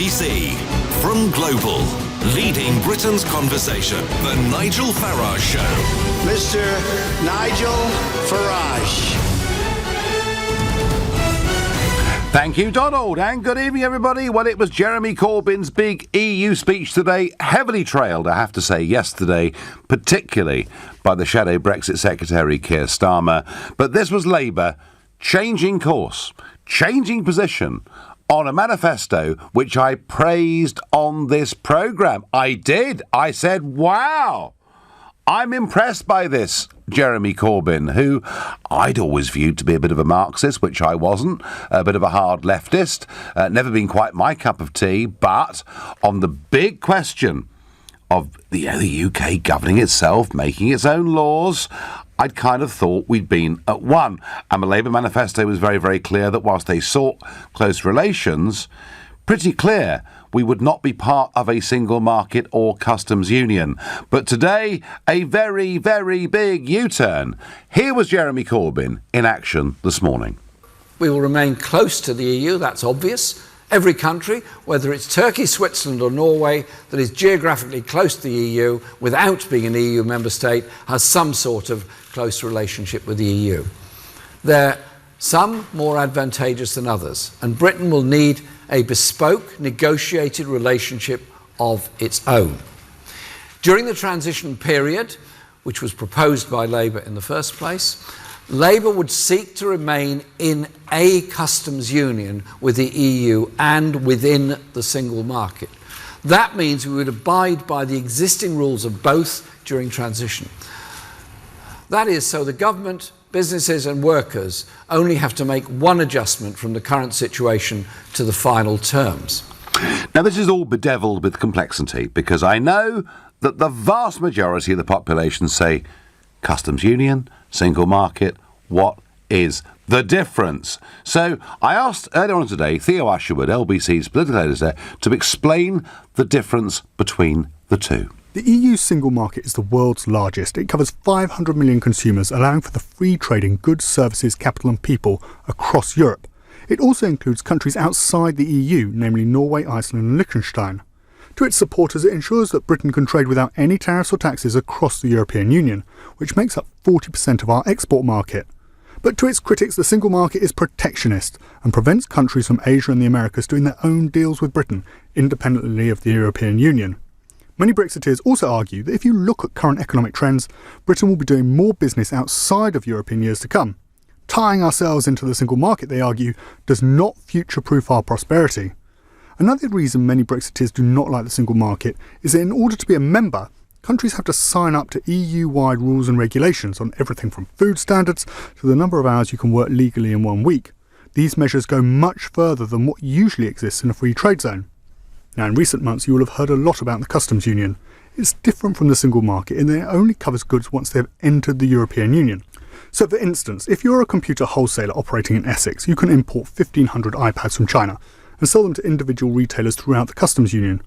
LBC. From Global, leading Britain's conversation, The Nigel Farage Show. Mr. Nigel Farage. Thank you, Donald, and good evening, everybody. Well, it was Jeremy Corbyn's big EU speech today, heavily trailed, I have to say, yesterday, particularly by the shadow Brexit Secretary, Keir Starmer. But this was Labour changing course, changing position on a manifesto which I praised on this programme. I did. I said, wow, I'm impressed by this Jeremy Corbyn, who I'd always viewed to be a bit of a Marxist, which I wasn't, a bit of a hard leftist, never been quite my cup of tea, but on the big question of the UK governing itself, making its own laws, I'd kind of thought we'd been at one. And the Labour manifesto was very, very clear that whilst they sought close relations, pretty clear we would not be part of a single market or customs union. But today, a very, very big U-turn. Here was Jeremy Corbyn in action this morning. We will remain close to the EU, that's obvious. Every country, whether it's Turkey, Switzerland or Norway, that is geographically close to the EU without being an EU member state, has some sort of close relationship with the EU. They're some more advantageous than others, and Britain will need a bespoke, negotiated relationship of its own. During the transition period, which was proposed by Labour in the first place, Labour would seek to remain in a customs union with the EU and within the single market. That means we would abide by the existing rules of both during transition. That is, so the government, businesses and workers only have to make one adjustment from the current situation to the final terms. Now, this is all bedevilled with complexity, because I know that the vast majority of the population say customs union, single market, what is the difference? So I asked earlier on today Theo Usherwood, LBC's political editor, to explain the difference between the two. The EU single market is the world's largest. It covers 500 million consumers, allowing for the free trade in goods, services, capital and people across Europe. It also includes countries outside the EU, namely Norway, Iceland and Liechtenstein. To its supporters, it ensures that Britain can trade without any tariffs or taxes across the European Union, which makes up 40% of our export market. But to its critics, the single market is protectionist and prevents countries from Asia and the Americas doing their own deals with Britain, independently of the European Union. Many Brexiteers also argue that if you look at current economic trends, Britain will be doing more business outside of Europe in years to come. Tying ourselves into the single market, they argue, does not future-proof our prosperity. Another reason many Brexiteers do not like the single market is that in order to be a member, countries have to sign up to EU-wide rules and regulations on everything from food standards to the number of hours you can work legally in 1 week. These measures go much further than what usually exists in a free trade zone. Now, in recent months, you will have heard a lot about the customs union. It's different from the single market in that it only covers goods once they have entered the European Union. So, for instance, if you're a computer wholesaler operating in Essex, you can import 1,500 iPads from China and sell them to individual retailers throughout the customs union.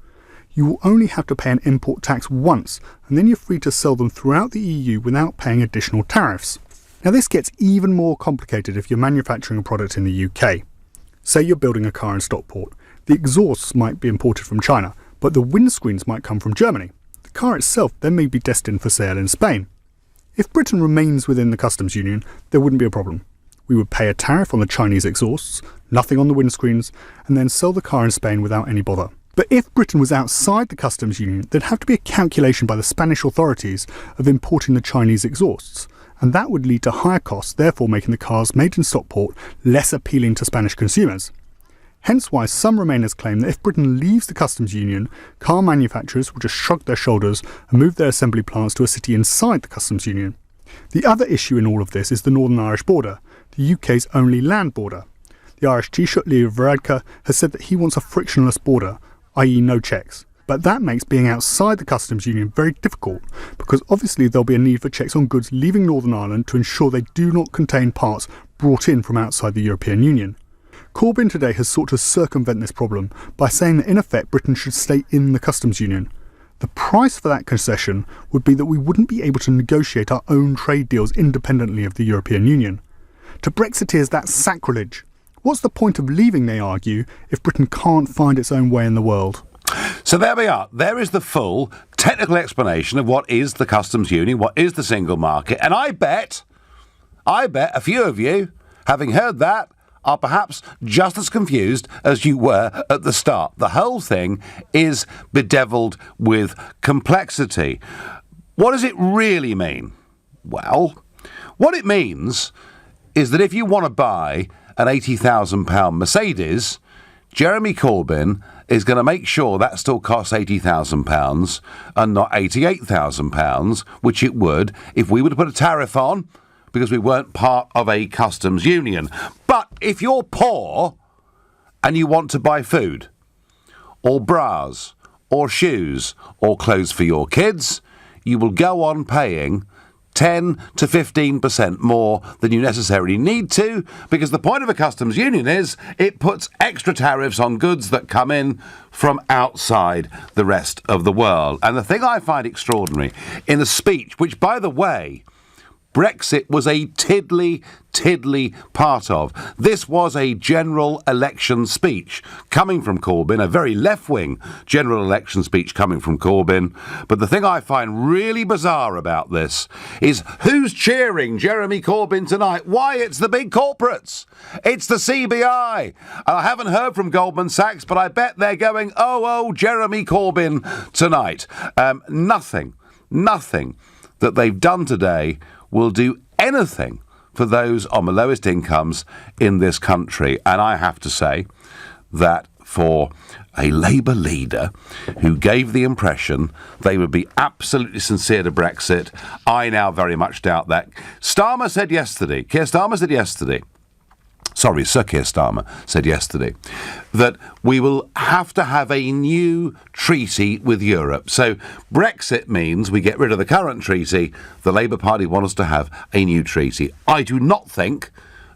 You will only have to pay an import tax once, and then you're free to sell them throughout the EU without paying additional tariffs. Now, this gets even more complicated if you're manufacturing a product in the UK. Say you're building a car in Stockport. The exhausts might be imported from China, but the windscreens might come from Germany. The car itself then may be destined for sale in Spain. If Britain remains within the customs union, there wouldn't be a problem. We would pay a tariff on the Chinese exhausts, nothing on the windscreens, and then sell the car in Spain without any bother. But if Britain was outside the customs union, there'd have to be a calculation by the Spanish authorities of importing the Chinese exhausts, and that would lead to higher costs, therefore making the cars made in Stockport less appealing to Spanish consumers. Hence why some Remainers claim that if Britain leaves the customs union, car manufacturers will just shrug their shoulders and move their assembly plants to a city inside the customs union. The other issue in all of this is the Northern Irish border, the UK's only land border. The Irish Taoiseach Leo Varadkar has said that he wants a frictionless border, i.e. no checks. But that makes being outside the customs union very difficult, because obviously there'll be a need for checks on goods leaving Northern Ireland to ensure they do not contain parts brought in from outside the European Union. Corbyn today has sought to circumvent this problem by saying that in effect Britain should stay in the customs union. The price for that concession would be that we wouldn't be able to negotiate our own trade deals independently of the European Union. To Brexiteers, that's sacrilege. What's the point of leaving, they argue, if Britain can't find its own way in the world? So there we are. There is the full technical explanation of what is the customs union, what is the single market. And I bet a few of you, having heard that, are perhaps just as confused as you were at the start. The whole thing is bedevilled with complexity. What does it really mean? Well, what it means is that if you want to buy an £80,000 Mercedes, Jeremy Corbyn is going to make sure that still costs £80,000 and not £88,000, which it would if we were to put a tariff on, because we weren't part of a customs union. But if you're poor and you want to buy food, or bras, or shoes, or clothes for your kids, you will go on paying 10 to 15% more than you necessarily need to, because the point of a customs union is it puts extra tariffs on goods that come in from outside the rest of the world. And the thing I find extraordinary in the speech, which, by the way, Brexit was a tiddly part of. This was a general election speech coming from Corbyn, a very left-wing general election speech coming from Corbyn. But the thing I find really bizarre about this is who's cheering Jeremy Corbyn tonight? Why, it's the big corporates. It's the CBI. I haven't heard from Goldman Sachs, but I bet they're going, oh, Jeremy Corbyn tonight. Nothing that they've done today will do anything for those on the lowest incomes in this country. And I have to say that for a Labour leader who gave the impression they would be absolutely sincere to Brexit, I now very much doubt that. Keir Starmer said yesterday, that we will have to have a new treaty with Europe. So Brexit means we get rid of the current treaty. The Labour Party want us to have a new treaty. I do not think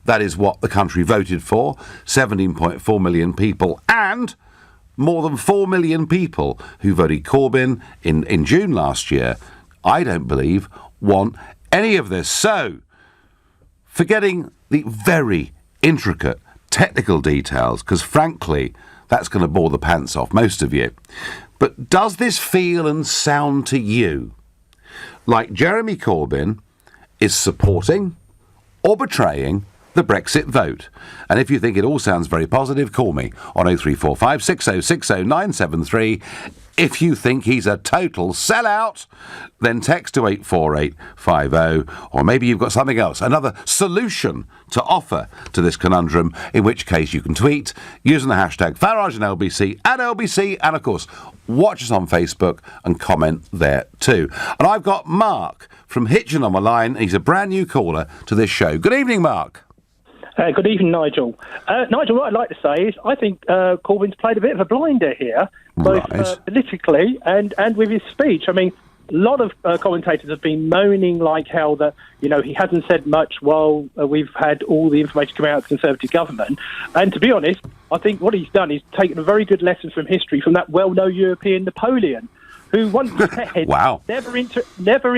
that is what the country voted for. 17.4 million people and more than 4 million people who voted Corbyn in June last year, I don't believe, want any of this. So, forgetting the very intricate technical details, because frankly, that's going to bore the pants off most of you. But does this feel and sound to you like Jeremy Corbyn is supporting or betraying the Brexit vote? And if you think it all sounds very positive, call me on 0345 6060 973. If you think he's a total sellout, then text to 84850, or maybe you've got something else, another solution to offer to this conundrum, in which case you can tweet using the hashtag Farage and LBC at LBC, and of course, watch us on Facebook and comment there too. And I've got Mark from Hitchin on the line. He's a brand new caller to this show. Good evening, Mark. Good evening, Nigel. Nigel, what I'd like to say is I think Corbyn's played a bit of a blinder here, both politically and with his speech. I mean, a lot of commentators have been moaning like hell that, he hasn't said much while we've had all the information come out of the Conservative government. And to be honest, I think what he's done is taken a very good lesson from history from that well-known European Napoleon, who once said, wow, never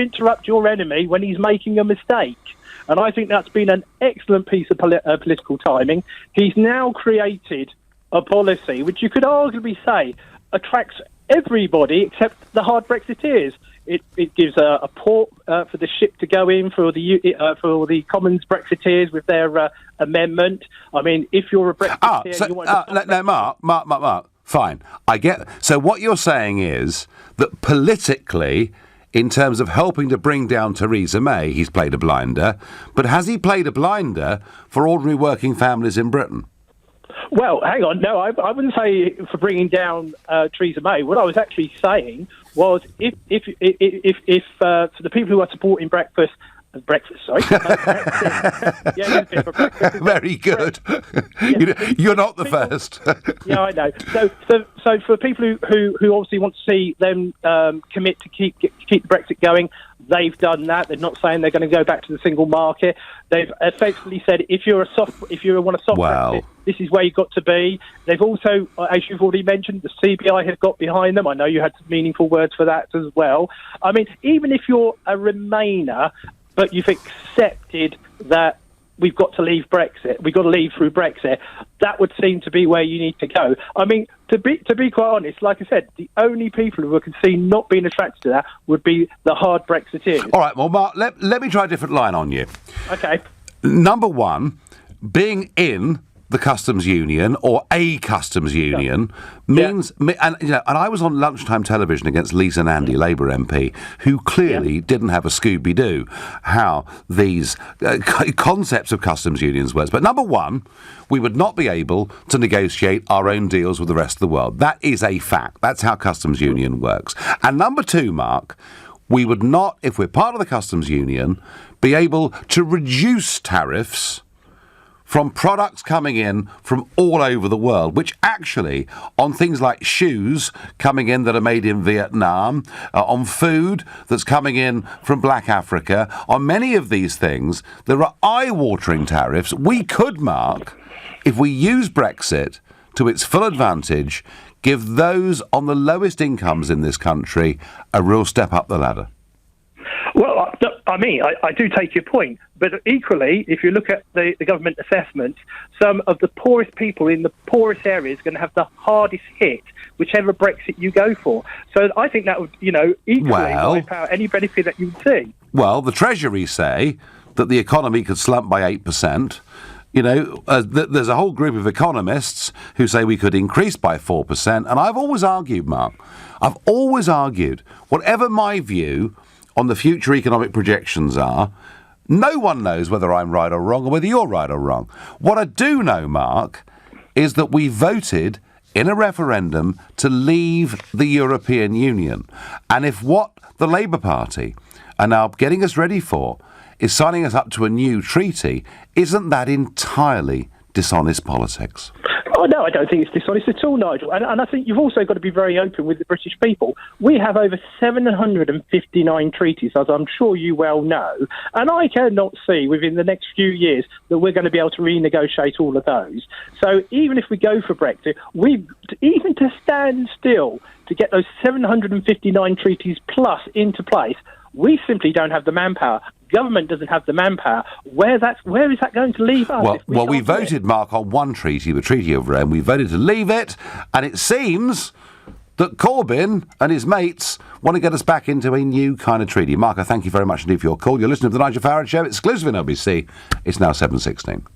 interrupt your enemy when he's making a mistake. And I think that's been an excellent piece of political timing. He's now created a policy which you could arguably say attracts everybody except the hard Brexiteers. It gives a port for the ship to go in for the Commons Brexiteers with their amendment. I mean, if you're a Brexiteer, you want Mark, fine. I get. So what you're saying is that politically, in terms of helping to bring down Theresa May, he's played a blinder. But has he played a blinder for ordinary working families in Britain? Well, hang on. No, I wouldn't say for bringing down Theresa May. What I was actually saying was if for the people who are supporting Brexit, sorry. Yeah, it's a bit of a breakfast. Very good. Yeah. You're not the first. Yeah, I know. So for people who obviously want to see them commit to keep Brexit going, they've done that. They're not saying they're going to go back to the single market. They've effectively said if you want a soft Brexit, this is where you've got to be. They've also, as you've already mentioned, the CBI have got behind them. I know you had some meaningful words for that as well. I mean, even if you're a Remainer, but you've accepted that we've got to leave Brexit. We've got to leave through Brexit. That would seem to be where you need to go. I mean, to be quite honest, like I said, the only people who I can see not being attracted to that would be the hard Brexiteers. All right, well, Mark, let me try a different line on you. Okay. Number one, being in the customs union or a customs union means, and I was on lunchtime television against Lisa Nandy, Labour MP, who clearly didn't have a Scooby-Doo how these concepts of customs unions works. But number one, we would not be able to negotiate our own deals with the rest of the world. That is a fact. That's how customs union works. And number two, Mark, we would not, if we're part of the customs union, be able to reduce tariffs from products coming in from all over the world, which actually, on things like shoes coming in that are made in Vietnam, on food that's coming in from Black Africa, on many of these things, there are eye-watering tariffs. We could, Mark, if we use Brexit to its full advantage, give those on the lowest incomes in this country a real step up the ladder. Well, I mean, I do take your point, but equally, if you look at the government assessment, some of the poorest people in the poorest areas are going to have the hardest hit, whichever Brexit you go for. So I think that would, equally wipe out any benefit that you would see. Well, the Treasury say that the economy could slump by 8%. There's a whole group of economists who say we could increase by 4%. And I've always argued, Mark, whatever my view on the future economic projections are, no one knows whether I'm right or wrong or whether you're right or wrong. What I do know, Mark, is that we voted in a referendum to leave the European Union. And if what the Labour Party are now getting us ready for is signing us up to a new treaty, isn't that entirely dishonest politics? Oh, no, I don't think it's dishonest at all, Nigel. And I think you've also got to be very open with the British people. We have over 759 treaties, as I'm sure you well know. And I cannot see within the next few years that we're going to be able to renegotiate all of those. So even if we go for Brexit, even to stand still to get those 759 treaties plus into place, we simply don't have the manpower. Government doesn't have the manpower. Where is that going to leave us? Well, we voted, Mark, on one treaty, the Treaty of Rome. We voted to leave it, and it seems that Corbyn and his mates want to get us back into a new kind of treaty. Mark, I thank you very much indeed for your call. You're listening to the Nigel Farage Show, exclusive in LBC. It's now 7:16.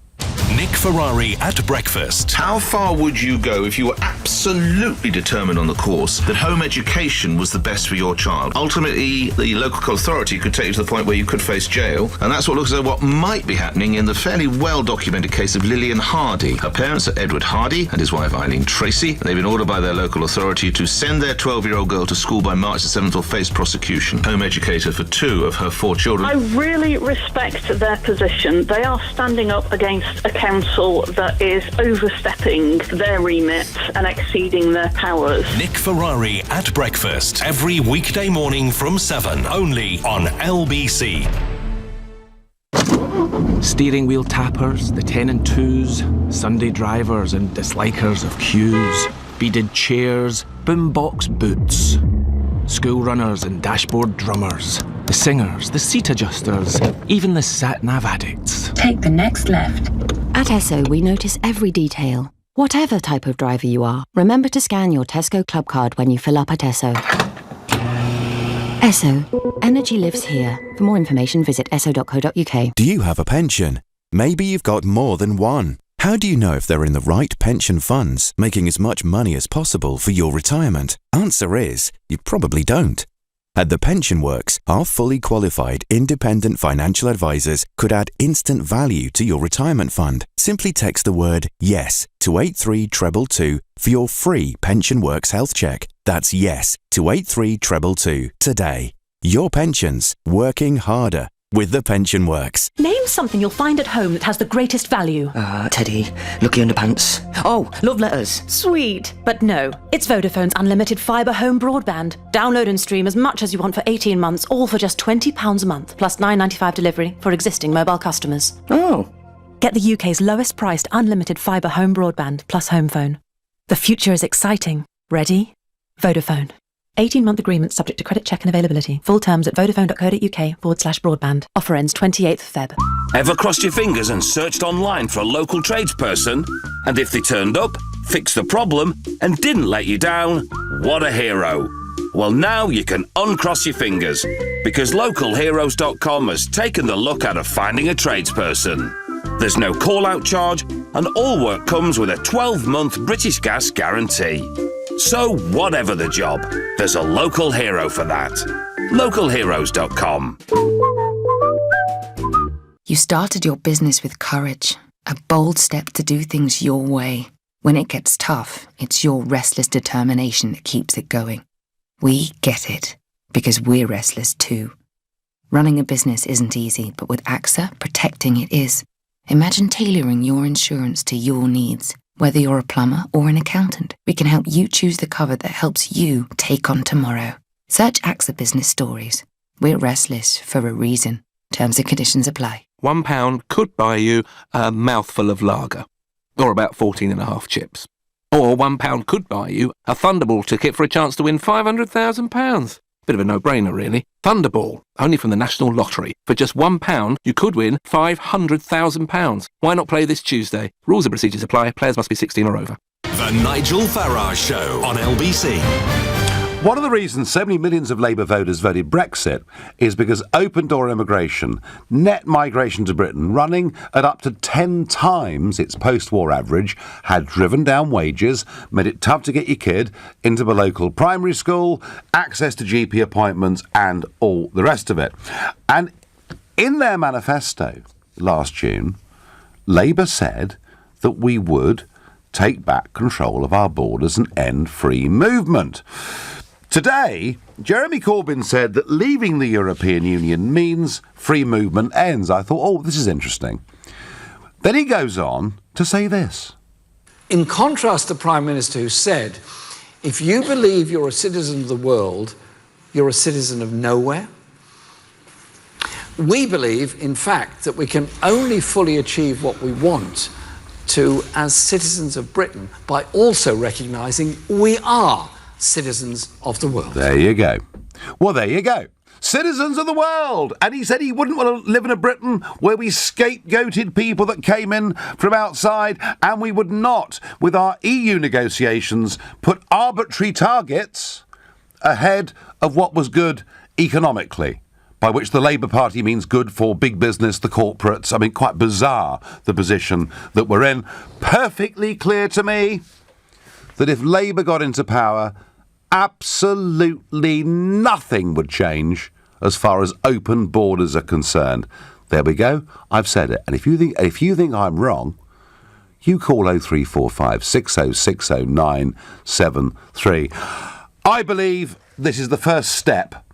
Nick Ferrari at breakfast. How far would you go if you were absolutely determined on the course that home education was the best for your child? Ultimately, the local authority could take you to the point where you could face jail, and that's what looks like what might be happening in the fairly well-documented case of Lillian Hardy. Her parents are Edward Hardy and his wife Eileen Tracy, and they've been ordered by their local authority to send their 12-year-old girl to school by March the 7th or face prosecution. Home educator for 2 of her 4 children. I really respect their position. They are standing up against a council that is overstepping their remit and exceeding their powers. Nick Ferrari at breakfast. Every weekday morning from 7, only on LBC. Steering wheel tappers, the 10 and 2s, Sunday drivers and dislikers of queues, beaded chairs, boombox boots, school runners and dashboard drummers, the singers, the seat adjusters, even the sat-nav addicts. Take the next left. At Esso, we notice every detail. Whatever type of driver you are, remember to scan your Tesco Club card when you fill up at Esso. Esso. Energy lives here. For more information, visit esso.co.uk. Do you have a pension? Maybe you've got more than one. How do you know if they're in the right pension funds, making as much money as possible for your retirement? Answer is, you probably don't. At The Pension Works, our fully qualified independent financial advisors could add instant value to your retirement fund. Simply text the word YES to 83222 for your free Pension Works health check. That's YES to 83222 today. Your pensions, working harder with The Pension Works. Name something you'll find at home that has the greatest value. Teddy, Lucky Underpants. Oh, love letters. Sweet. But no, it's Vodafone's unlimited fibre home broadband. Download and stream as much as you want for 18 months, all for just £20 a month, plus £9.95 delivery for existing mobile customers. Oh. Get the UK's lowest priced unlimited fibre home broadband, plus home phone. The future is exciting. Ready? Vodafone. 18-month agreement subject to credit check and availability. Full terms at vodafone.co.uk/broadband. Offer ends 28th Feb. Ever crossed your fingers and searched online for a local tradesperson? And if they turned up, fixed the problem, and didn't let you down, what a hero. Well, now you can uncross your fingers, because localheroes.com has taken the look out of finding a tradesperson. There's no call-out charge, and all work comes with a 12-month British Gas guarantee. So whatever the job, there's a local hero for that. localheroes.com. You started your business with courage, a bold step to do things your way. When it gets tough, it's your restless determination that keeps it going. We get it, because we're restless too. Running a business isn't easy, but with AXA, protecting it is. Imagine tailoring your insurance to your needs. Whether you're a plumber or an accountant, we can help you choose the cover that helps you take on tomorrow. Search AXA Business Stories. We're restless for a reason. Terms and conditions apply. £1 could buy you a mouthful of lager, or about 14.5 chips. Or £1 could buy you a Thunderball ticket for a chance to win £500,000. Bit of a no-brainer, really. Thunderball, only from the National Lottery. For just £1, you could win £500,000. Why not play this Tuesday? Rules and procedures apply. Players must be 16 or over. The Nigel Farage Show on LBC. One of the reasons so many millions of Labour voters voted Brexit is because open-door immigration, net migration to Britain, running at up to 10 times its post-war average, had driven down wages, made it tough to get your kid into the local primary school, access to GP appointments, and all the rest of it. And in their manifesto last June, Labour said that we would take back control of our borders and end free movement. Today, Jeremy Corbyn said that leaving the European Union means free movement ends. I thought, oh, this is interesting. Then he goes on to say this. In contrast to the Prime Minister who said, if you believe you're a citizen of the world, you're a citizen of nowhere. We believe, in fact, that we can only fully achieve what we want to as citizens of Britain by also recognising we are citizens of the world. There you go. Well, there you go. Citizens of the world. And he said he wouldn't want to live in a Britain where we scapegoated people that came in from outside, and we would not, with our EU negotiations, put arbitrary targets ahead of what was good economically, by which the Labour Party means good for big business, the corporates. I mean, quite bizarre, the position that we're in. Perfectly clear to me that if Labour got into power, absolutely nothing would change as far as open borders are concerned. There we go. I've said it. And if you think I'm wrong, you call 0345 6060 973. I believe this is the first step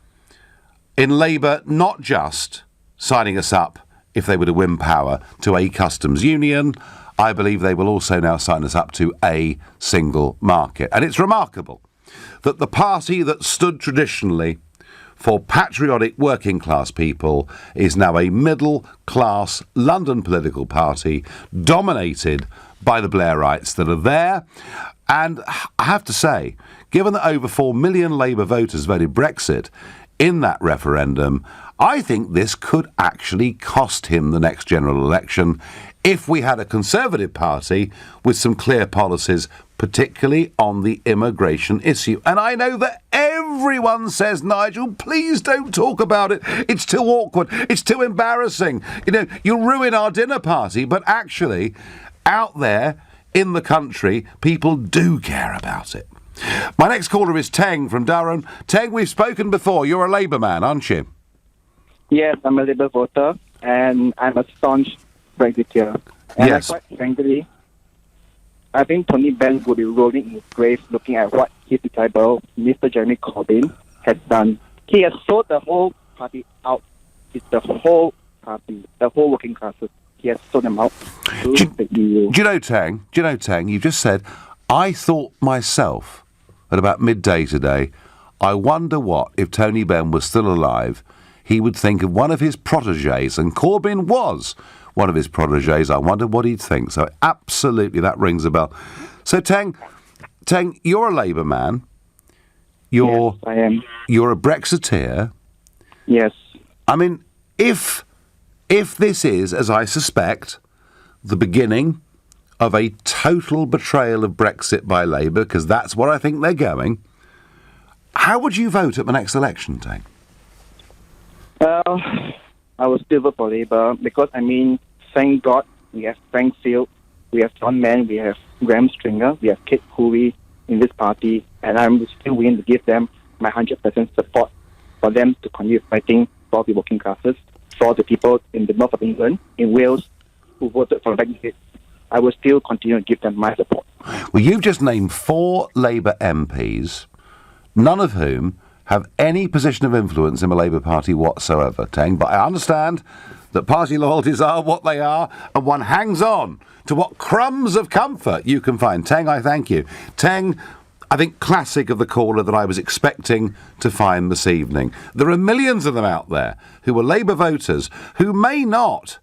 in Labour not just signing us up, if they were to win power, to a customs union. I believe they will also now sign us up to a single market. And it's remarkable that the party that stood traditionally for patriotic working class people is now a middle class London political party dominated by the Blairites that are there. And I have to say, given that over 4 million Labour voters voted Brexit in that referendum, I think this could actually cost him the next general election if we had a Conservative Party with some clear policies, particularly on the immigration issue. And I know that everyone says, Nigel, please don't talk about it. It's too awkward. It's too embarrassing. You know, you'll ruin our dinner party. But actually, out there in the country, people do care about it. My next caller is Teng from Durham. Teng, we've spoken before. You're a Labour man, aren't you? Yes, I'm a Labour voter, and I'm a staunch Brexiteer. And yes. Quite frankly, I think Tony Benn will be rolling in his grave looking at what his disciple, Mr. Jeremy Corbyn, has done. He has sold the whole party out. It's the whole party, the whole working classes. He has sold them out to the EU. Do you know, Teng, you just said, I thought myself at about midday today, I wonder what, if Tony Benn was still alive, he would think of one of his protégés, and Corbyn was one of his protégés. I wonder what he'd think. So absolutely, that rings a bell. So Teng, you're a Labour man. Yes, I am. You're a Brexiteer. Yes. I mean, if this is, as I suspect, the beginning of a total betrayal of Brexit by Labour, because that's what I think they're going, how would you vote at the next election, Tang? I will still vote for Labour because, thank God we have Frank Field, we have John Mann, we have Graham Stringer, we have Kate Hoey in this party, and I'm still willing to give them my 100% support for them to continue fighting for the working classes, for the people in the north of England, in Wales, who voted for Brexit. I will still continue to give them my support. Well, you've just named 4 Labour MPs, none of whom have any position of influence in the Labour Party whatsoever, Tang. But I understand that party loyalties are what they are, and one hangs on to what crumbs of comfort you can find. Tang, I thank you. Tang, I think classic of the caller that I was expecting to find this evening. There are millions of them out there who are Labour voters who may not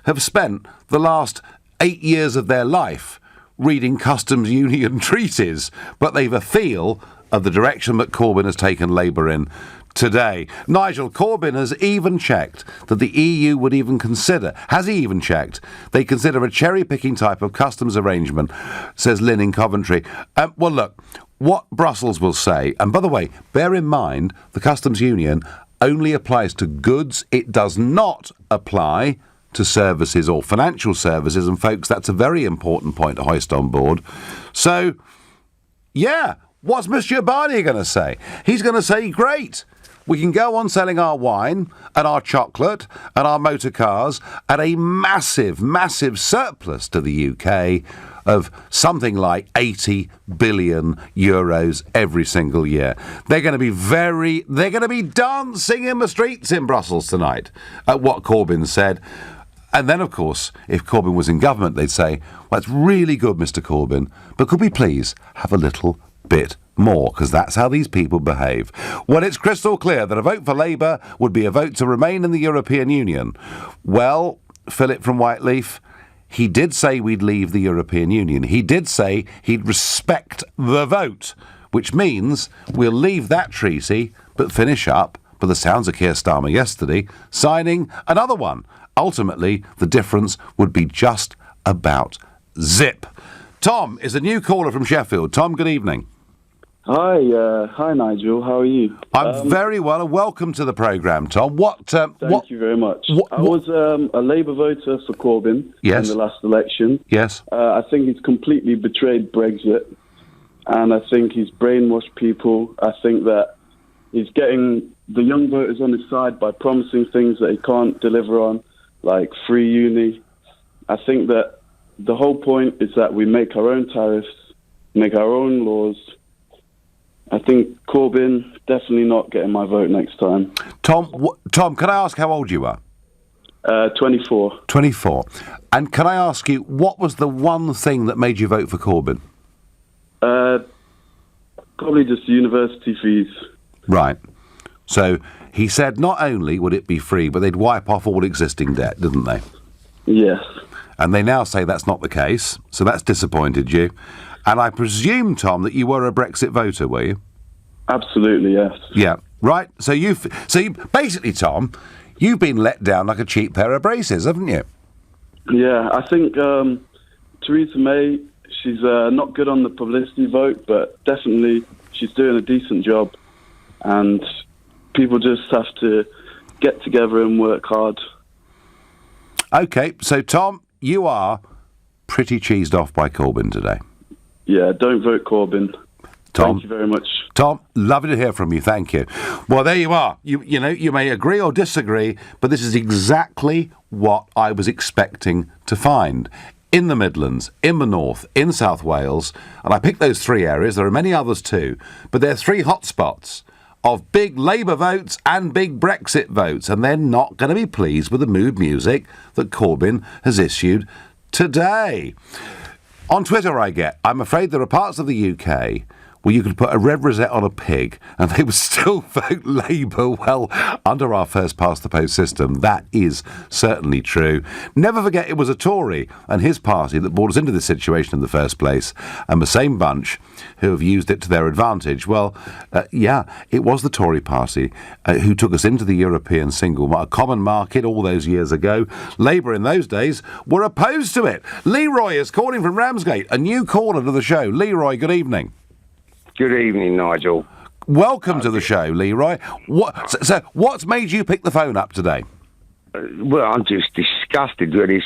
have spent the last 8 years of their life reading customs union treaties, but they've a feel of the direction that Corbyn has taken Labour in today. Nigel, Corbyn has even checked that the EU would even consider, has he even checked, they consider a cherry-picking type of customs arrangement, says Lynn in Coventry. Well, look, what Brussels will say, and by the way, bear in mind, the customs union only applies to goods. It does not apply to services or financial services, and folks, that's a very important point to hoist on board. So, yeah, what's Monsieur Barnier going to say? He's going to say, great, we can go on selling our wine and our chocolate and our motor cars at a massive, massive surplus to the UK of something like 80 billion euros every single year. They're going to be dancing in the streets in Brussels tonight at what Corbyn said. And then, of course, if Corbyn was in government, they'd say, well, it's really good, Mr. Corbyn, but could we please have a little bit more? Because that's how these people behave. Well, it's crystal clear that a vote for Labour would be a vote to remain in the European Union. Well, Philip from Whiteleaf, he did say we'd leave the European Union. He did say he'd respect the vote, which means we'll leave that treaty, but finish up, by the sounds of Keir Starmer yesterday, signing another one. Ultimately, the difference would be just about zip. Tom is a new caller from Sheffield. Tom, good evening. Hi, Nigel. How are you? I'm very well, and welcome to the programme, Tom. Thank you very much. I was a Labour voter for Corbyn in the last election. Yes. I think he's completely betrayed Brexit, and I think he's brainwashed people. I think that he's getting the young voters on his side by promising things that he can't deliver on, like free uni. I think that the whole point is that we make our own tariffs, make our own laws. I think Corbyn definitely not getting my vote next time. Tom, can I ask how old you are? 24. 24. And can I ask you, what was the one thing that made you vote for Corbyn? Probably just university fees. Right. So he said not only would it be free, but they'd wipe off all existing debt, didn't they? Yes. And they now say that's not the case, so that's disappointed you. And I presume, Tom, that you were a Brexit voter, were you? Absolutely, yes. Yeah, right. So you basically, Tom, you've been let down like a cheap pair of braces, haven't you? Yeah, I think Theresa May, she's not good on the publicity vote, but definitely she's doing a decent job. And people just have to get together and work hard. OK, so, Tom, you are pretty cheesed off by Corbyn today. Yeah, don't vote Corbyn. Tom, thank you very much. Tom, lovely to hear from you. Thank you. Well, there you are. You know, you may agree or disagree, but this is exactly what I was expecting to find. In the Midlands, in the North, in South Wales, and I picked those 3 areas. There are many others too, but they're 3 hotspots of big Labour votes and big Brexit votes, and they're not going to be pleased with the mood music that Corbyn has issued today. On Twitter I'm afraid there are parts of the UK Well, you could put a red rosette on a pig and they would still vote Labour. Well, under our first-past-the-post system, that is certainly true. Never forget it was a Tory and his party that brought us into this situation in the first place, and the same bunch who have used it to their advantage. Well, it was the Tory party who took us into the European single common market all those years ago. Labour in those days were opposed to it. Leroy is calling from Ramsgate, a new caller to the show. Leroy, good evening. Good evening, Nigel. Welcome to the show, Leroy. So what's made you pick the phone up today? Well, I'm just disgusted with this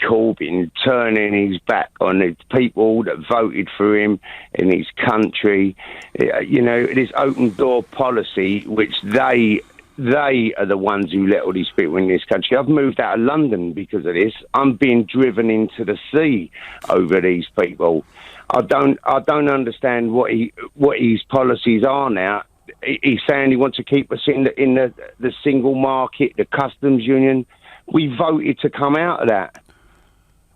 Corbyn turning his back on the people that voted for him in his country. This open door policy, which they are the ones who let all these people in this country. I've moved out of London because of this. I'm being driven into the sea over these people. I don't understand what his policies are now. He's saying he wants to keep us in the single market, the customs union. We voted to come out of that.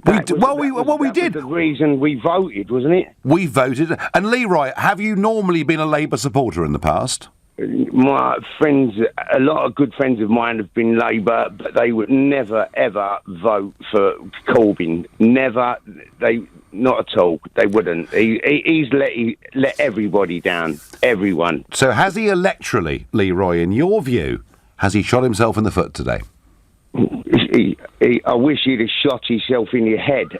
We did. Was the reason we voted, wasn't it? We voted. And Leroy, have you normally been a Labour supporter in the past? My friends, a lot of good friends of mine have been Labour, but they would never, ever vote for Corbyn. Never. Not at all. They wouldn't. He's let everybody down. Everyone. So has he electorally, Leroy, in your view, has he shot himself in the foot today? I wish he'd have shot himself in your head.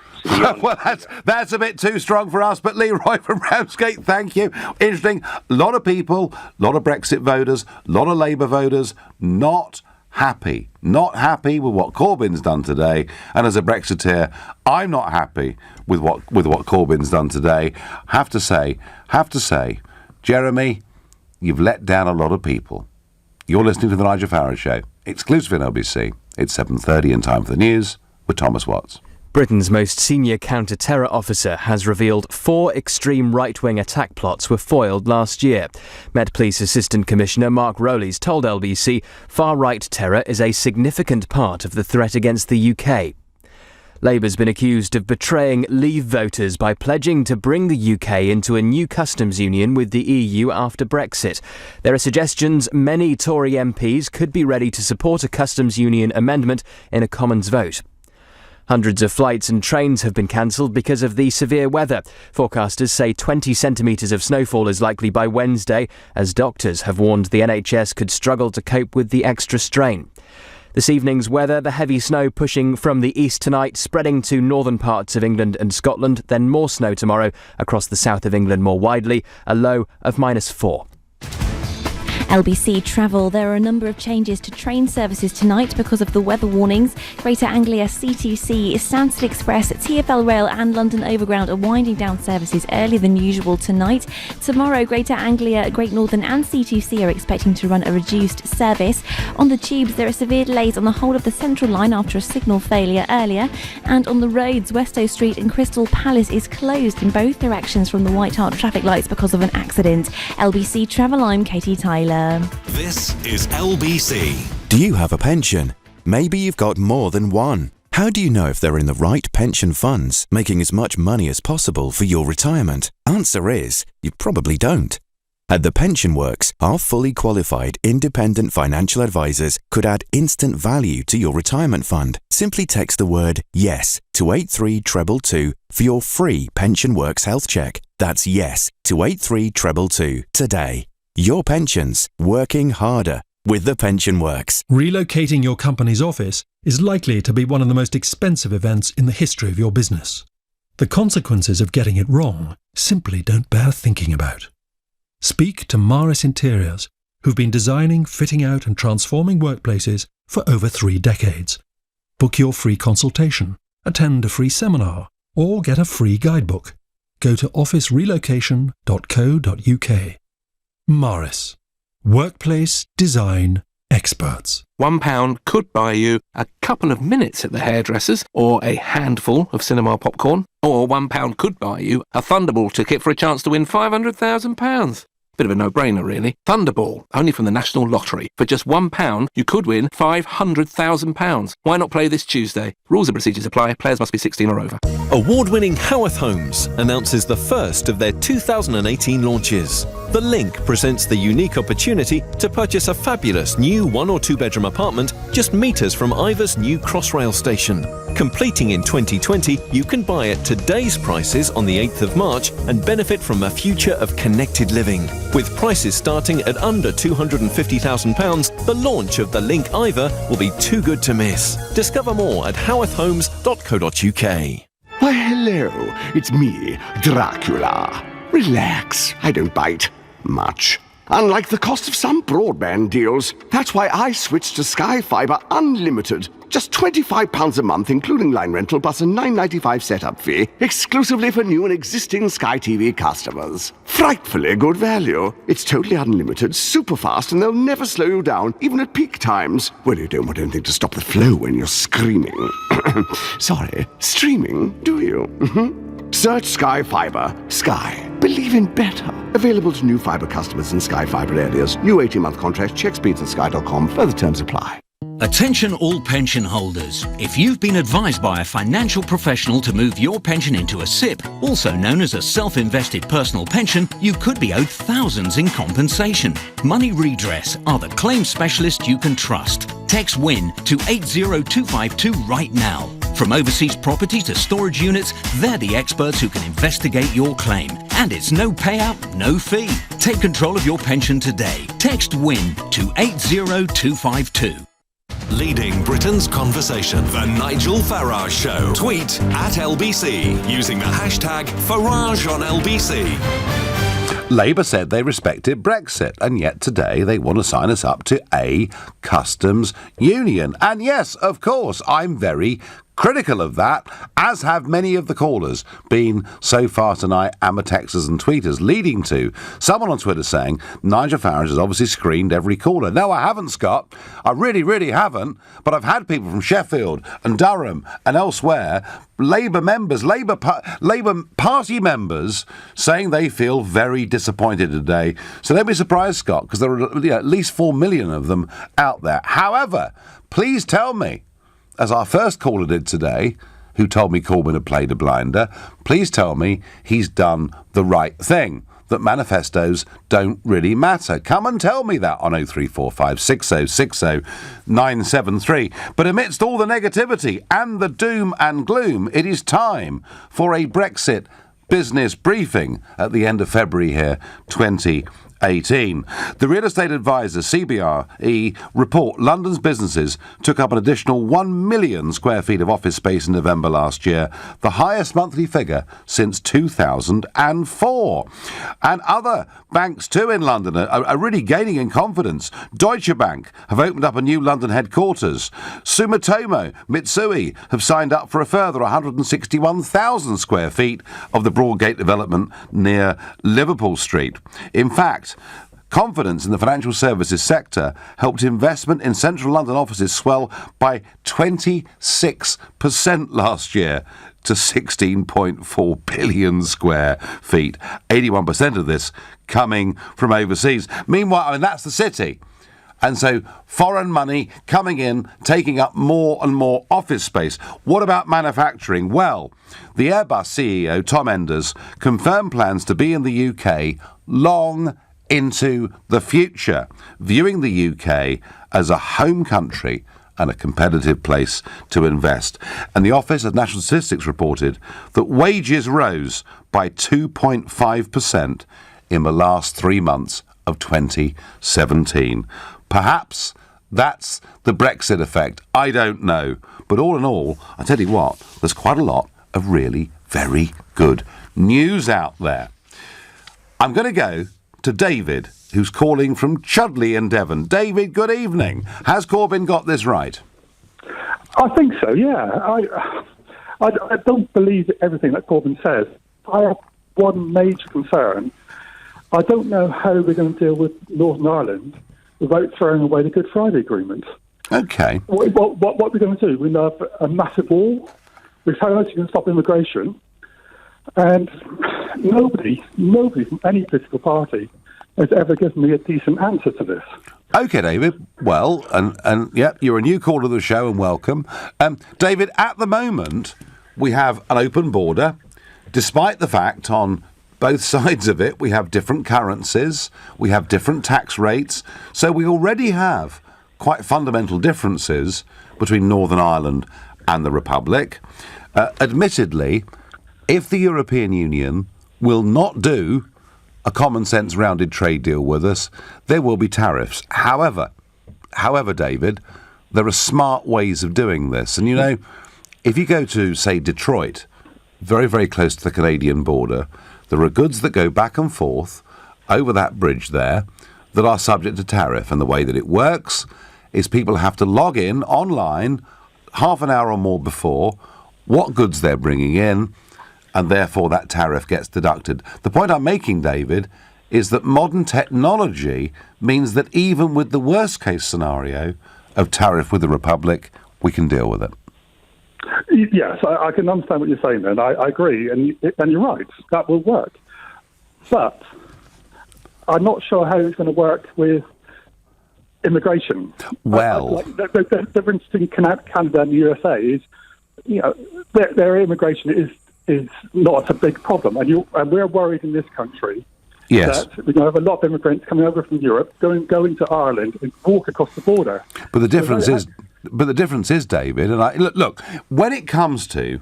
Well, that's a bit too strong for us, but Leroy from Ramsgate, thank you. Interesting. A lot of people, a lot of Brexit voters, a lot of Labour voters, not happy with what Corbyn's done today. And as a Brexiteer, I'm not happy with what Corbyn's done today. Have to say, Jeremy, you've let down a lot of people. You're listening to the Nigel Farage Show, exclusive in LBC. It's 7:30 and time for the news with Thomas Watts. Britain's most senior counter-terror officer has revealed 4 extreme right-wing attack plots were foiled last year. Met Police Assistant Commissioner Mark Rowley's told LBC far-right terror is a significant part of the threat against the UK. Labour's been accused of betraying Leave voters by pledging to bring the UK into a new customs union with the EU after Brexit. There are suggestions many Tory MPs could be ready to support a customs union amendment in a Commons vote. Hundreds of flights and trains have been cancelled because of the severe weather. Forecasters say 20 centimetres of snowfall is likely by Wednesday, as doctors have warned the NHS could struggle to cope with the extra strain. This evening's weather, the heavy snow pushing from the east tonight, spreading to northern parts of England and Scotland, then more snow tomorrow across the south of England more widely, a low of -4. LBC Travel. There are a number of changes to train services tonight because of the weather warnings. Greater Anglia C2C, Stansted Express, TfL Rail and London Overground are winding down services earlier than usual tonight. Tomorrow, Greater Anglia, Great Northern and C2C are expecting to run a reduced service. On the tubes, there are severe delays on the whole of the Central Line after a signal failure earlier. And on the roads, Westow Street and Crystal Palace is closed in both directions from the White Hart traffic lights because of an accident. LBC Travel, I'm Katie Tyler. This is LBC. Do you have a pension? Maybe you've got more than one. How do you know if they're in the right pension funds, making as much money as possible for your retirement? Answer is, you probably don't. At The Pension Works, our fully qualified independent financial advisors could add instant value to your retirement fund. Simply text the word YES to 83222 for your free Pension Works health check. That's YES to 83222 today. Your pensions, working harder with The Pension Works. Relocating your company's office is likely to be one of the most expensive events in the history of your business. The consequences of getting it wrong simply don't bear thinking about. Speak to Maris Interiors, who've been designing, fitting out and transforming workplaces for over 3 decades. Book your free consultation, attend a free seminar, or get a free guidebook. Go to officerelocation.co.uk. Maris. Workplace design experts. £1 could buy you a couple of minutes at the hairdresser's or a handful of cinema popcorn. Or £1 could buy you a Thunderball ticket for a chance to win £500,000. Bit of a no-brainer, really. Thunderball, only from the National Lottery. For just £1, you could win £500,000. Why not play this Tuesday? Rules and procedures apply. Players must be 16 or over. Award-winning Howarth Homes announces the first of their 2018 launches. The Link presents the unique opportunity to purchase a fabulous new 1 or 2 bedroom apartment just metres from Ivor's new Crossrail station. Completing in 2020, you can buy at today's prices on the 8th of March and benefit from a future of connected living. With prices starting at under £250,000, the launch of the Link Ivor will be too good to miss. Discover more at howarthhomes.co.uk. Why, hello. It's me, Dracula. Relax. I don't bite. Much. Unlike the cost of some broadband deals. That's why I switched to Sky Fibre Unlimited. Just £25 a month, including line rental, plus a $9.95 setup fee, exclusively for new and existing Sky TV customers. Frightfully good value. It's totally unlimited, super fast, and they'll never slow you down, even at peak times. Well, you don't want anything to stop the flow when you're screaming. Sorry, streaming, do you? Search Sky Fibre. Sky. Believe in better. Available to new fibre customers in Sky Fibre areas. New 18-month contract. Check speeds at sky.com. Further terms apply. Attention all pension holders. If you've been advised by a financial professional to move your pension into a SIP, also known as a self-invested personal pension, you could be owed thousands in compensation. Money Redress are the claim specialist you can trust. Text WIN to 80252 right now. From overseas property to storage units, they're the experts who can investigate your claim. And it's no payout, no fee. Take control of your pension today. Text WIN to 80252. Leading Britain's conversation. The Nigel Farage Show. Tweet at LBC using the hashtag Farage on LBC. Labour said they respected Brexit, and yet today they want to sign us up to a customs union. And yes, of course, I'm very critical of that, as have many of the callers been so far tonight, texters and tweeters, leading to someone on Twitter saying Nigel Farage has obviously screened every caller. No, I haven't, Scott. I really, really haven't. But I've had people from Sheffield and Durham and elsewhere, Labour members, Labour Party members, saying they feel very disappointed today. So don't be surprised, Scott, because there are at least 4 million of them out there. However, please tell me, as our first caller did today, who told me Corbyn had played a blinder, please tell me he's done the right thing, that manifestos don't really matter. Come and tell me that on 0345 6060 973. But amidst all the negativity and the doom and gloom, it is time for a Brexit business briefing at the end of February here, 2018. The real estate advisor CBRE report London's businesses took up an additional 1 million square feet of office space in November last year, the highest monthly figure since 2004. And other banks too in London are really gaining in confidence. Deutsche Bank have opened up a new London headquarters. Sumitomo Mitsui have signed up for a further 161,000 square feet of the Broadgate development near Liverpool Street. In fact, confidence in the financial services sector helped investment in central London offices swell by 26% last year to 16.4 billion square feet. 81% of this coming from overseas. Meanwhile, that's the city. And so foreign money coming in, taking up more and more office space. What about manufacturing? Well, the Airbus CEO, Tom Enders, confirmed plans to be in the UK long into the future, viewing the UK as a home country and a competitive place to invest. And the Office of National Statistics reported that wages rose by 2.5% in the last 3 months of 2017. Perhaps that's the Brexit effect. I don't know. But all in all, I tell you what, there's quite a lot of really very good news out there. I'm going to go to David, who's calling from Chudley in Devon. David, good evening. Has Corbyn got this right? I think so, yeah. I don't believe everything that Corbyn says. I have one major concern. I don't know how we're going to deal with Northern Ireland without throwing away the Good Friday Agreement. Okay. What are we going to do? We're going to have a massive wall. We've how else you can stop immigration. And nobody from any political party has ever given me a decent answer to this. OK, David. Well, and yeah, you're a new caller to the show and welcome. David, at the moment, we have an open border, despite the fact on both sides of it we have different currencies, we have different tax rates, so we already have quite fundamental differences between Northern Ireland and the Republic. Admittedly, if the European Union will not do a common-sense rounded trade deal with us, there will be tariffs. However, David, there are smart ways of doing this. And, you know, if you go to, say, Detroit, very, very close to the Canadian border, there are goods that go back and forth over that bridge there that are subject to tariff. And the way that it works is people have to log in online half an hour or more before what goods they're bringing in, and therefore that tariff gets deducted. The point I'm making, David, is that modern technology means that even with the worst case scenario of tariff with the Republic, we can deal with it. Yes, I can understand what you're saying then. I agree, and you're right, that will work. But I'm not sure how it's going to work with immigration. Well, the difference between Canada and the USA is, you know, their immigration is not a big problem, and we're worried in this country. Yes. That we're going to have a lot of immigrants coming over from Europe, going to Ireland and walk across the border. But the difference is, David, and look, when it comes to,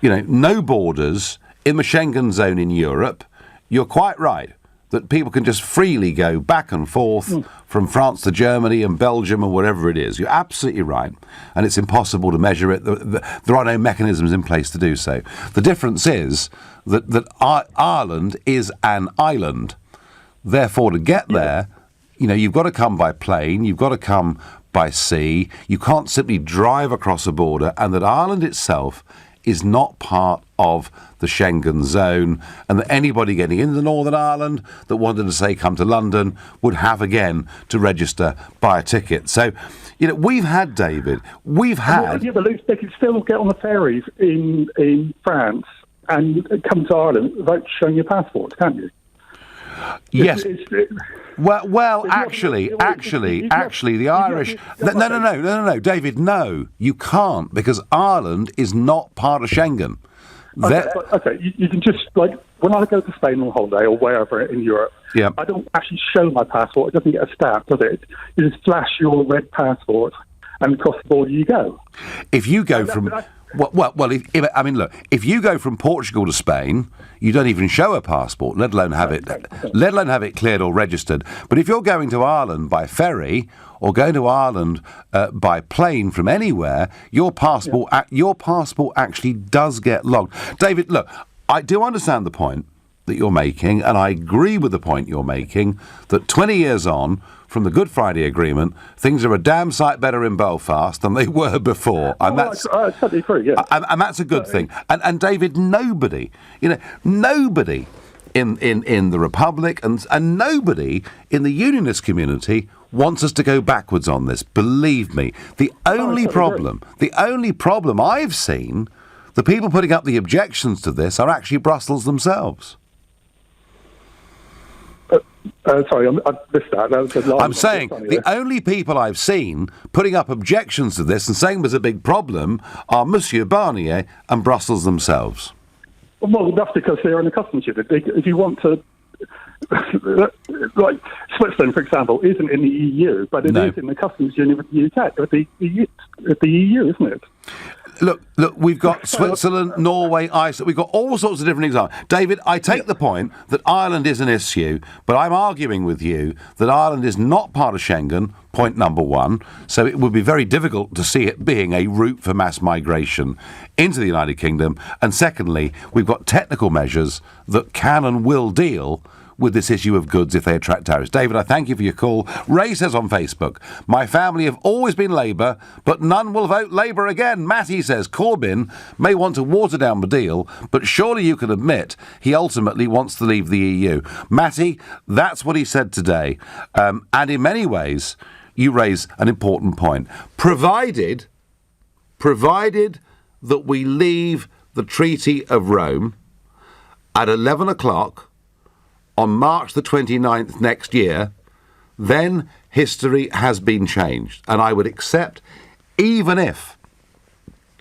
you know, no borders in the Schengen zone in Europe, you're quite right that people can just freely go back and forth from France to Germany and Belgium and whatever it is. You're absolutely right. And it's impossible to measure it. There are no mechanisms in place to do so. The difference is that Ireland is an island. Therefore, to get there, you know, you've got to come by plane, you've got to come by sea. You can't simply drive across a border, and that Ireland itself is not part of the Schengen zone, and that anybody getting into Northern Ireland that wanted to, say, come to London would have, again, to register, buy a ticket. So, you know, we've had, David, Yeah, but they can still get on the ferries in France and come to Ireland without showing your passport, can't you? Yes. Well, actually, the Irish... No, David, no, you can't, because Ireland is not part of Schengen. Okay, you can just, like, when I go to Spain on holiday or wherever in Europe, I don't actually show my passport. It doesn't get a stamp, does it? You just flash your red passport, and across the border you go. If you go from... if you go from Portugal to Spain, you don't even show a passport, let alone have it cleared or registered. But if you're going to Ireland by ferry or going to Ireland by plane from anywhere, your passport actually does get logged. David, look, I do understand the point that you're making, and I agree with the point you're making that 20 years on from the Good Friday Agreement, things are a damn sight better in Belfast than they were before. And I totally agree, yeah. And that's a good thing. And David, nobody in the Republic and nobody in the Unionist community wants us to go backwards on this. Believe me. The only problem I've seen, the people putting up the objections to this are actually Brussels themselves. Sorry, I missed that. I'm saying the only people I've seen putting up objections to this and saying there's a big problem are Monsieur Barnier and Brussels themselves. Well, that's because they're unaccustomed to it. If you want to... like Switzerland, for example, isn't in the EU, but it is in the customs union with the UK, with the EU, isn't it? Look, we've got Switzerland, Norway, Iceland, we've got all sorts of different examples. David, I take the point that Ireland is an issue, but I'm arguing with you that Ireland is not part of Schengen, point number one, so it would be very difficult to see it being a route for mass migration into the United Kingdom. And secondly, we've got technical measures that can and will deal with this issue of goods if they attract tariffs. David, I thank you for your call. Ray says on Facebook, my family have always been Labour, but none will vote Labour again. Matty says Corbyn may want to water down the deal, but surely you can admit he ultimately wants to leave the EU. Matty, that's what he said today. And in many ways, you raise an important point. Provided that we leave the Treaty of Rome at 11 o'clock on March the 29th next year, then history has been changed. And I would accept, even if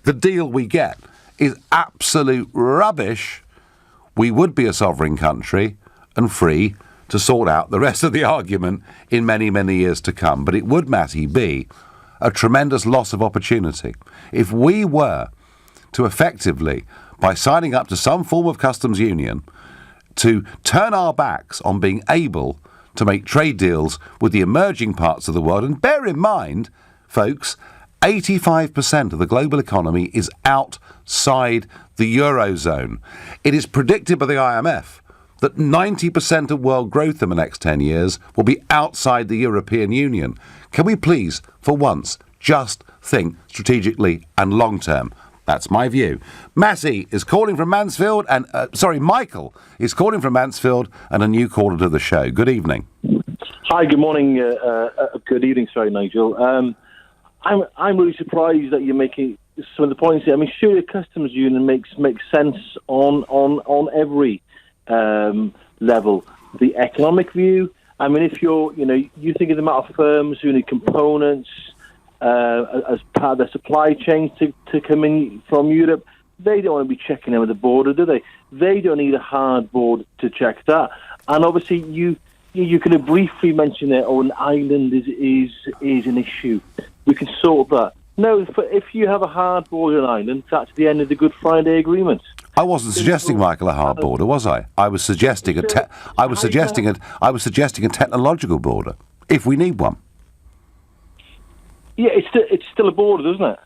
the deal we get is absolute rubbish, we would be a sovereign country and free to sort out the rest of the argument in many, many years to come. But it would, Matty, be a tremendous loss of opportunity if we were to effectively, by signing up to some form of customs union, to turn our backs on being able to make trade deals with the emerging parts of the world. And bear in mind, folks, 85% of the global economy is outside the Eurozone. It is predicted by the IMF that 90% of world growth in the next 10 years will be outside the European Union. Can we please, for once, just think strategically and long-term? That's my view. Matty is calling from Mansfield, and Michael is calling from Mansfield, and a new caller to the show. Good evening. Hi, good morning. Good evening, sorry, Nigel. I'm really surprised that you're making some of the points here. I mean, surely a customs union makes sense on every level. The economic view. I mean, if you think of the amount of firms who need components as part of their supply chain to come in from Europe, they don't want to be checking over the border, do they? They don't need a hard border to check that. And obviously, you could have briefly mentioned that, an island is an issue. We can sort that. No, if you have a hard border on Ireland, that's the end of the Good Friday Agreement. I wasn't suggesting, Michael, a hard border, was I? I was suggesting a technological border, if we need one. Yeah, it's still a border, isn't it?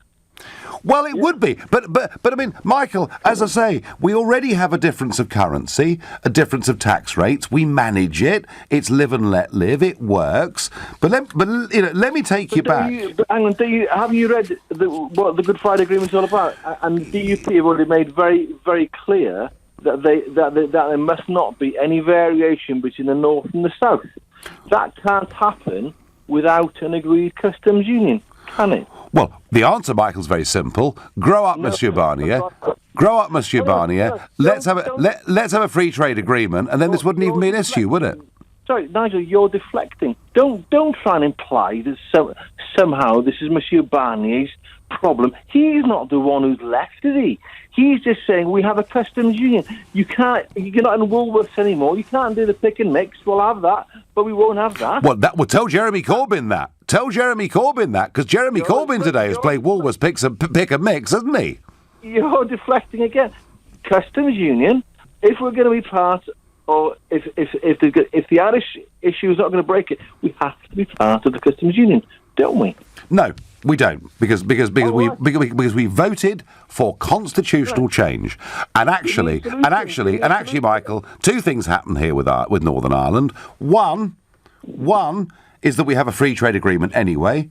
Well, it would be, but I mean, Michael, as I say, we already have a difference of currency, a difference of tax rates. We manage it. It's live and let live. It works. But let me take you back. Have you read what the Good Friday Agreement is all about? And DUP have already made very, very clear that there must not be any variation between the north and the south. That can't happen without an agreed customs union, can it? Well, the answer, Michael, is very simple. Grow up, Monsieur Barnier. Grow up, Monsieur Barnier. Let's have a free trade agreement, and then this wouldn't even be an issue, would it? Sorry, Nigel, you're deflecting. Don't try and imply that somehow this is Monsieur Barnier's problem. He's not the one who's left, is he? He's just saying we have a customs union. You're not in Woolworths anymore. You can't do the pick and mix. We'll have that, but we won't have that. Well, tell Jeremy Corbyn that. Tell Jeremy Corbyn that, because Jeremy Corbyn today has played Woolworths pick and mix, hasn't he? You're deflecting again. Customs union, if we're going to be part, or if the Irish issue is not going to break it, we have to be part of the customs union, don't we? No, we don't, because we voted for constitutional change, and actually, Michael, two things happen here with Northern Ireland. One is that we have a free trade agreement anyway,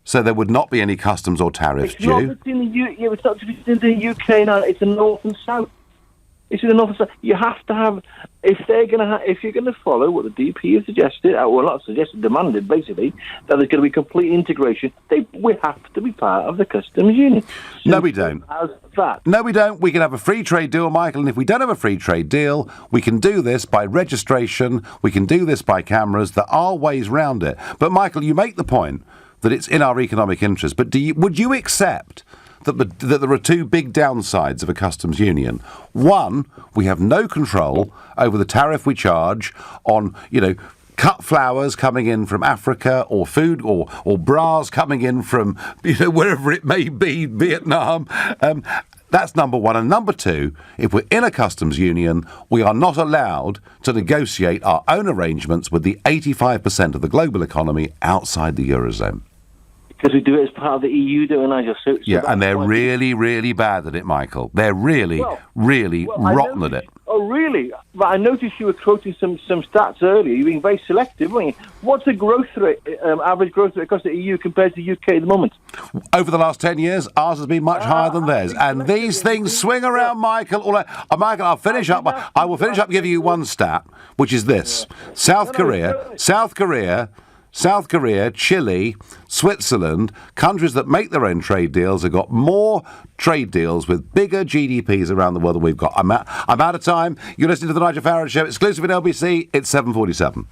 so there would not be any customs or tariffs due. It's not between the UK now. It's the north and south. It's the north and south. You have to have, if you're going to follow what the DP has suggested, well, not suggested, demanded, basically, that there's going to be complete integration, we have to be part of the customs union. No, we don't. As that. No, we don't. We can have a free trade deal, Michael, and if we don't have a free trade deal, we can do this by registration, we can do this by cameras. There are ways round it. But, Michael, you make the point that it's in our economic interest, but would you accept that there are two big downsides of a customs union? One, we have no control over the tariff we charge on, cut flowers coming in from Africa, or food, or bras coming in from, wherever it may be, Vietnam. That's number one. And number two, if we're in a customs union, we are not allowed to negotiate our own arrangements with the 85% of the global economy outside the Eurozone. Because we do it as part of the EU, don't we, Nigel? So and they're really, really bad at it, Michael. They're really rotten at it. Oh, really? But I noticed you were quoting some stats earlier. You're being very selective, weren't you? What's the growth rate, average growth rate across the EU compared to the UK at the moment? Over the last 10 years, ours has been much higher than theirs. And these things swing around, Michael. Michael, I will finish up giving you one stat, which is this. South Korea South Korea, Chile, Switzerland, countries that make their own trade deals have got more trade deals with bigger GDPs around the world than we've got. I'm out of time. You're listening to the Nigel Farage Show, exclusive at LBC. It's 7:47.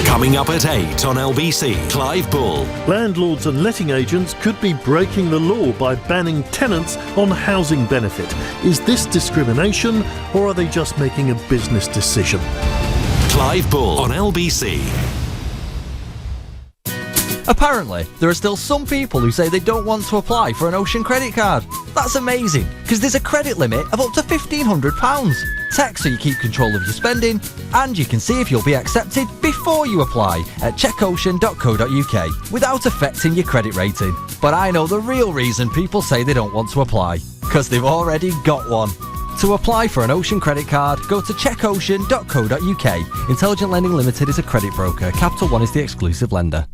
Coming up at 8 on LBC, Clive Bull. Landlords and letting agents could be breaking the law by banning tenants on housing benefit. Is this discrimination, or are they just making a business decision? Clive Bull on LBC. Apparently, there are still some people who say they don't want to apply for an Ocean credit card. That's amazing, because there's a credit limit of up to £1,500. Text so you keep control of your spending, and you can see if you'll be accepted before you apply at checkocean.co.uk without affecting your credit rating. But I know the real reason people say they don't want to apply, because they've already got one. To apply for an Ocean credit card, go to checkocean.co.uk. Intelligent Lending Limited is a credit broker. Capital One is the exclusive lender.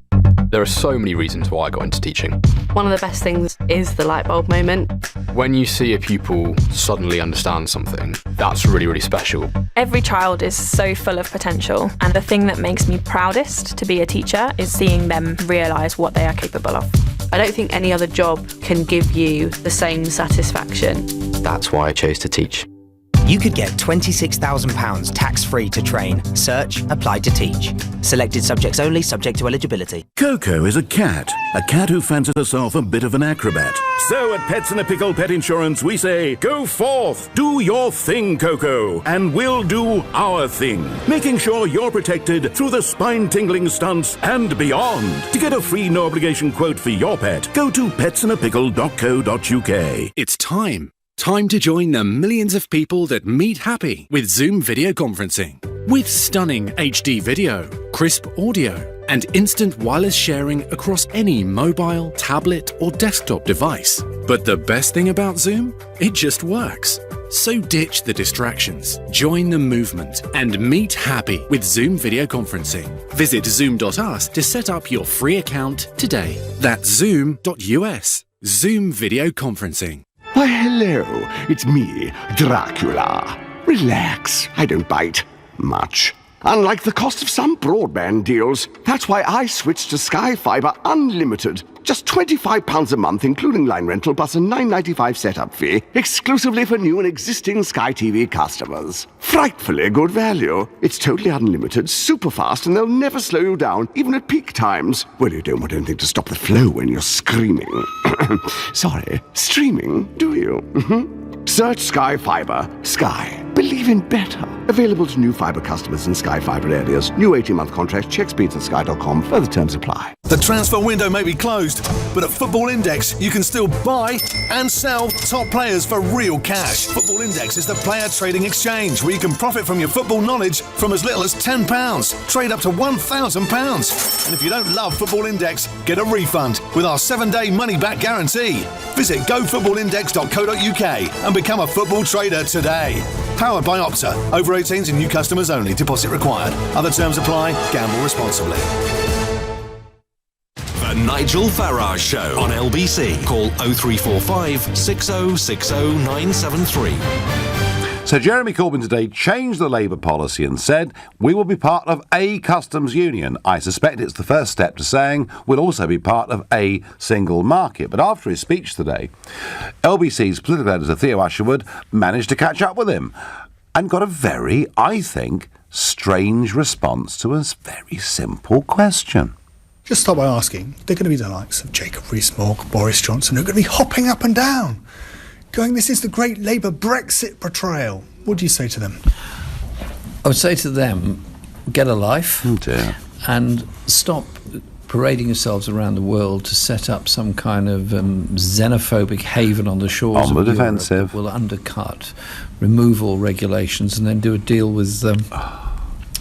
There are so many reasons why I got into teaching. One of the best things is the light bulb moment. When you see a pupil suddenly understand something, that's really, really special. Every child is so full of potential, and the thing that makes me proudest to be a teacher is seeing them realise what they are capable of. I don't think any other job can give you the same satisfaction. That's why I chose to teach. You could get £26,000 tax-free to train. Search, apply to teach. Selected subjects only, subject to eligibility. Coco is a cat who fancies herself a bit of an acrobat. So at Pets in a Pickle Pet Insurance, we say, go forth, do your thing, Coco, and we'll do our thing, making sure you're protected through the spine-tingling stunts and beyond. To get a free no-obligation quote for your pet, go to petsinaapickle.co.uk. It's time. Time to join the millions of people that meet happy with Zoom video conferencing. With stunning HD video, crisp audio, and instant wireless sharing across any mobile, tablet, or desktop device. But the best thing about Zoom? It just works. So ditch the distractions, join the movement, and meet happy with Zoom video conferencing. Visit zoom.us to set up your free account today. That's zoom.us. Zoom video conferencing. Why, hello. It's me, Dracula. Relax. I don't bite. Much. Unlike the cost of some broadband deals. That's why I switched to Sky Fibre Unlimited. Just £25 a month, including line rental, plus a $9.95 setup fee, exclusively for new and existing Sky TV customers. Frightfully good value. It's totally unlimited, super fast, and they'll never slow you down, even at peak times. Well, you don't want anything to stop the flow when you're screaming. Sorry, streaming, do you? Search Sky Fibre. Sky. Believe in better. Available to new fibre customers in Sky Fibre areas. New 18-month contract. Check speeds at sky.com. Further terms apply. The transfer window may be closed, but at Football Index, you can still buy and sell top players for real cash. Football Index is the player trading exchange where you can profit from your football knowledge from as little as £10. Trade up to £1,000. And if you don't love Football Index, get a refund with our 7-day money-back guarantee. Visit gofootballindex.co.uk and become a football trader today. Powered by Opta. Over 18s and new customers only. Deposit required. Other terms apply. Gamble responsibly. The Nigel Farage Show on LBC. Call 0345 6060 973. So Jeremy Corbyn today changed the Labour policy and said, we will be part of a customs union. I suspect it's the first step to saying we'll also be part of a single market. But after his speech today, LBC's political editor Theo Usherwood managed to catch up with him and got a very, I think, strange response to a very simple question. Just start by asking, they're going to be the likes of Jacob Rees-Mogg, Boris Johnson, who are going to be hopping up and down, going, this is the great Labour Brexit betrayal. What do you say to them? I would say to them, get a life. Oh dear. And stop parading yourselves around the world to set up some kind of xenophobic haven on the shores of Europe that will undercut, remove all regulations, and then do a deal with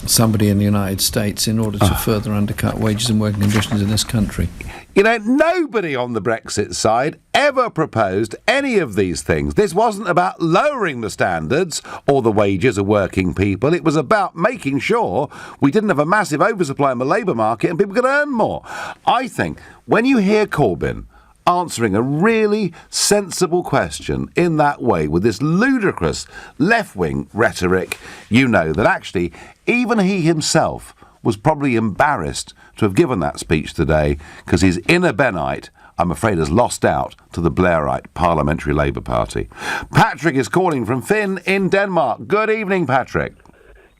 somebody in the United States in order to further undercut wages and working conditions in this country. You know, nobody on the Brexit side ever proposed any of these things. This wasn't about lowering the standards or the wages of working people. It was about making sure we didn't have a massive oversupply in the labour market and people could earn more. I think when you hear Corbyn answering a really sensible question in that way with this ludicrous left-wing rhetoric, you know that actually even he himself was probably embarrassed to have given that speech today because his inner Bennite, I'm afraid, has lost out to the Blairite Parliamentary Labour Party. Patrick is calling from Finn in Denmark. Good evening, Patrick.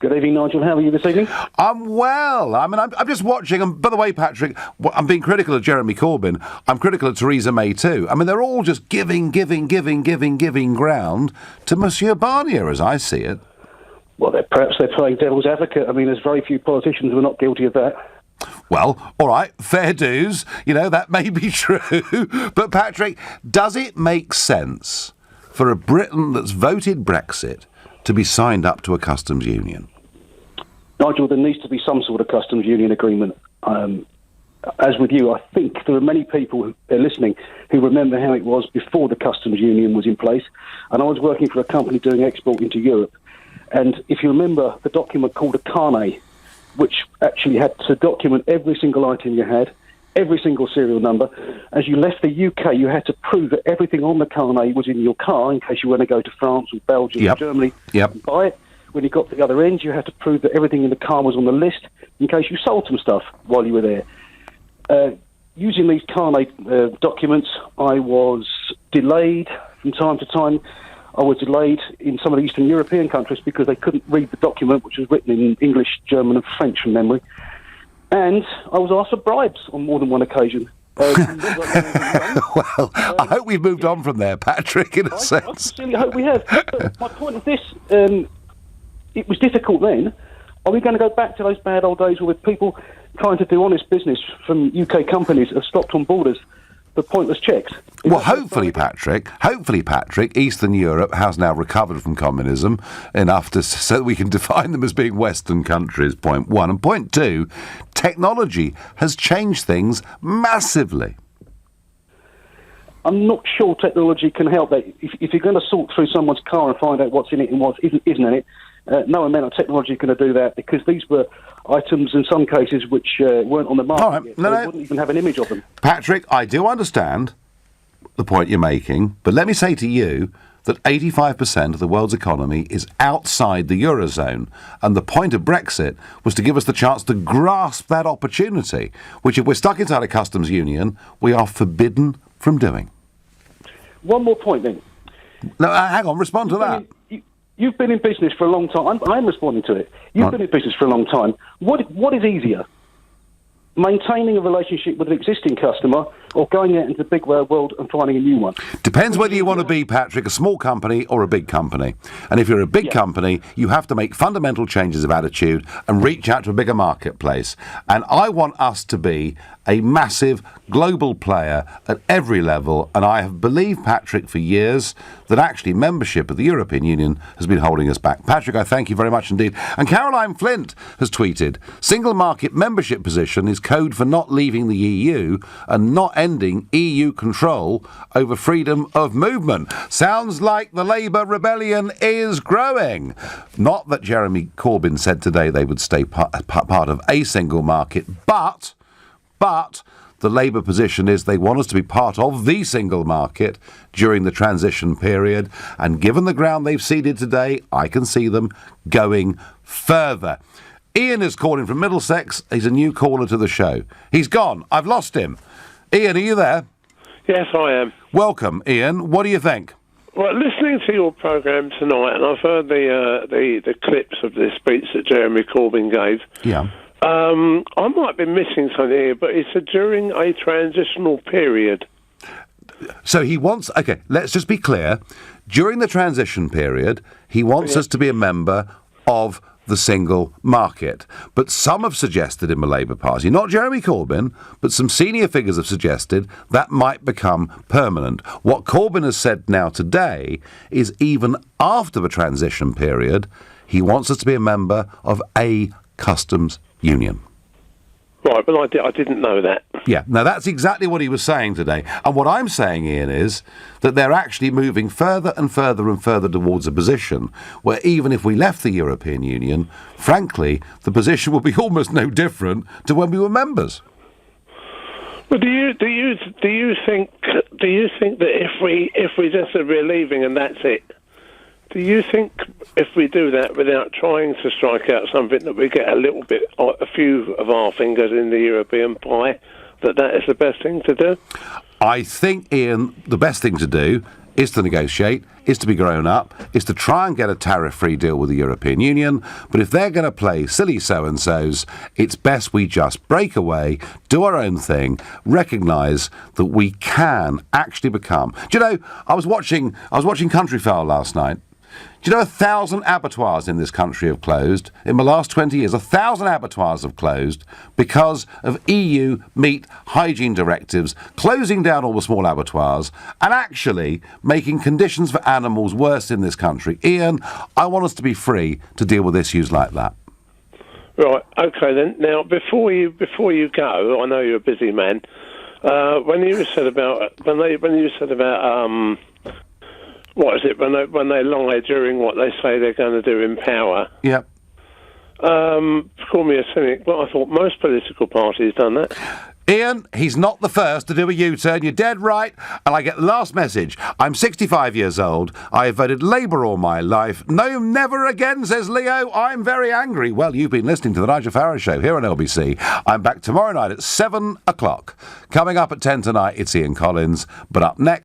Good evening, Nigel. How are you this evening? I'm well. I mean, I'm just watching. And by the way, Patrick, I'm being critical of Jeremy Corbyn. I'm critical of Theresa May too. I mean, they're all just giving ground to Monsieur Barnier, as I see it. Well, perhaps they're playing devil's advocate. I mean, there's very few politicians who are not guilty of that. Well, all right, fair dues. You know, that may be true. But, Patrick, does it make sense for a Britain that's voted Brexit to be signed up to a customs union? Nigel, there needs to be some sort of customs union agreement. As with you, I think there are many people who are listening who remember how it was before the customs union was in place. And I was working for a company doing export into Europe. And if you remember the document called a carnet, which actually had to document every single item you had, every single serial number. As you left the UK, you had to prove that everything on the carnet was in your car in case you were going to go to France or Belgium or Germany and buy it. When you got to the other end, you had to prove that everything in the car was on the list in case you sold some stuff while you were there. Using these carnet documents, I was delayed from time to time. I was delayed in some of the Eastern European countries because they couldn't read the document, which was written in English, German and French from memory. And I was asked for bribes on more than one occasion. Well, I hope we've moved on from there, Patrick, in a sense. I sincerely hope we have. But my point is this, it was difficult then. Are we going to go back to those bad old days where people trying to do honest business from UK companies have stopped on borders for pointless checks? Well, hopefully, Patrick, Eastern Europe has now recovered from communism enough so that we can define them as being Western countries, point one. And point two, technology has changed things massively. I'm not sure technology can help that. If you're going to sort through someone's car and find out what's in it and what isn't in it, no amount of technology is going to do that, because these were items in some cases which weren't on the market yet, so they wouldn't even have an image of them. Patrick, I do understand the point you're making, but let me say to you that 85% of the world's economy is outside the Eurozone, and the point of Brexit was to give us the chance to grasp that opportunity, which if we're stuck inside a customs union, we are forbidden from doing. One more point then. No, hang on, respond to that. You've been in business for a long time. I'm responding to it. You've been in business for a long time. What is easier? Maintaining a relationship with an existing customer or going out into the big world and finding a new one? Depends whether you want to be, Patrick, a small company or a big company. And if you're a big company, you have to make fundamental changes of attitude and reach out to a bigger marketplace. And I want us to be a massive global player at every level, and I have believed, Patrick, for years that actually membership of the European Union has been holding us back. Patrick, I thank you very much indeed. And Caroline Flint has tweeted, single market membership position is code for not leaving the EU and not ending EU control over freedom of movement. Sounds like the Labour rebellion is growing. Not that Jeremy Corbyn said today they would stay part of a single market, but the Labour position is they want us to be part of the single market during the transition period. And given the ground they've ceded today, I can see them going further. Ian is calling from Middlesex. He's a new caller to the show. He's gone. I've lost him. Ian, are you there? Yes, I am. Welcome, Ian. What do you think? Well, listening to your programme tonight, and I've heard the clips of the speech that Jeremy Corbyn gave. Yeah. I might be missing something here, but it's during a transitional period. So he wants... OK, let's just be clear. During the transition period, he wants us to be a member of the single market. But some have suggested in the Labour Party, not Jeremy Corbyn, but some senior figures have suggested that might become permanent. What Corbyn has said now today is even after the transition period, he wants us to be a member of a customs union. Right, but I didn't know that. Yeah, now that's exactly what he was saying today. And what I'm saying, Ian, is that they're actually moving further and further and further towards a position where even if we left the European Union, frankly, the position will be almost no different to when we were members. Well, do you think that if we just said we're leaving and that's it, Do you think if we do that without trying to strike out something that we get a few of our fingers in the European pie, that is the best thing to do? I think, Ian, the best thing to do is to negotiate, is to be grown up, is to try and get a tariff-free deal with the European Union. But if they're going to play silly so-and-sos, it's best we just break away, do our own thing, recognise that we can actually become... Do you know, I was watching Countryfile last night. Do you know 1,000 abattoirs in this country have closed? In the last 20 years, 1,000 abattoirs have closed because of EU meat hygiene directives, closing down all the small abattoirs and actually making conditions for animals worse in this country. Ian, I want us to be free to deal with issues like that. Right, okay then. Now, before you go, I know you're a busy man, when you said about... what is it, when they lie during what they say they're going to do in power? Yep. Call me a cynic, but I thought most political parties done that. Ian, he's not the first to do a U-turn. You're dead right. And I get the last message. I'm 65 years old. I have voted Labour all my life. No, never again, says Leo. I'm very angry. Well, you've been listening to the Nigel Farage Show here on LBC. I'm back tomorrow night at 7 o'clock. Coming up at 10 tonight, it's Ian Collins. But up next...